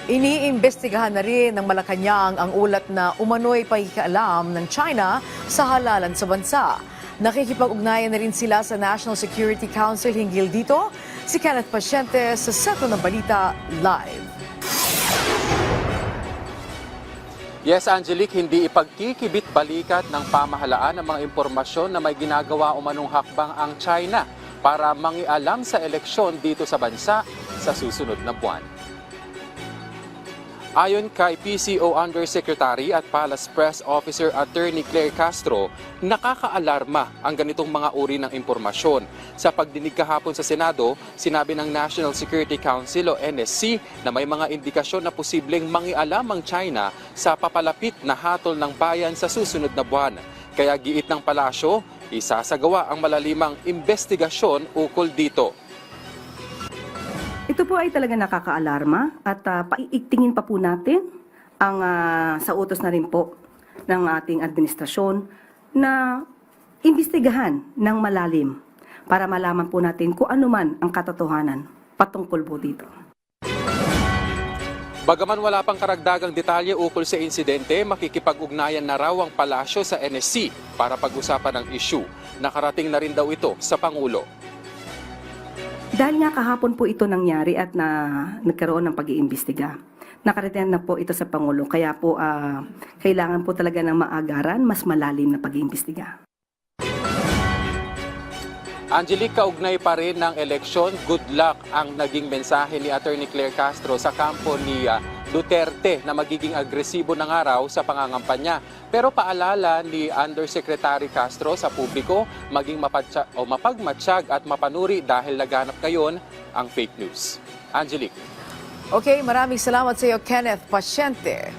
Iniimbestigahan na rin ng Malacanang ang ulat na umano'y pakikialam ng China sa halalan sa bansa. Nakikipag-ugnayan na rin sila sa National Security Council hinggil dito. Si Kenneth Pasyente sa Sentro ng Balita Live. Yes, Angelique, hindi ipagkikibit-balikat ng pamahalaan ng mga impormasyon na may ginagawa umanong hakbang ang China para mangialam sa eleksyon dito sa bansa sa susunod na buwan. Ayon kay PCO Undersecretary at Palace Press Officer Attorney Claire Castro, nakakaalarma ang ganitong mga uri ng impormasyon. Sa pagdinig kahapon sa Senado, sinabi ng National Security Council o NSC na may mga indikasyon na posibleng mangialam ang China sa papalapit na hatol ng bayan sa susunod na buwan. Kaya giit ng palasyo, isasagawa ang malalimang investigasyon ukol dito. Ito po ay talaga nakakaalarma at paiigtingin pa po natin ang sa utos na rin po ng ating administrasyon na imbestigahan ng malalim para malaman po natin kung ano man ang katotohanan patungkol po dito. Bagaman wala pang karagdagang detalye ukol sa insidente, makikipag-ugnayan na raw ang palasyo sa NSC para pag-usapan ang issue. Nakarating na rin daw ito sa Pangulo. Dahil nga kahapon po ito nangyari at nagkaroon ng pag-iimbestiga. Nakarating na po ito sa Pangulo, kaya po kailangan po talaga ng maagaran, mas malalim na pag-iimbestiga. Angelique, kaugnay pa rin ng eleksyon, good luck ang naging mensahe ni Attorney Claire Castro sa kampo ni Duterte na magiging agresibo ng araw sa pangangampanya. Pero paalala ni Undersecretary Castro sa publiko maging mapagmatsyag at mapanuri dahil laganap ngayon ang fake news. Angelique. Okay, maraming salamat sa iyo, Kenneth Pasyente.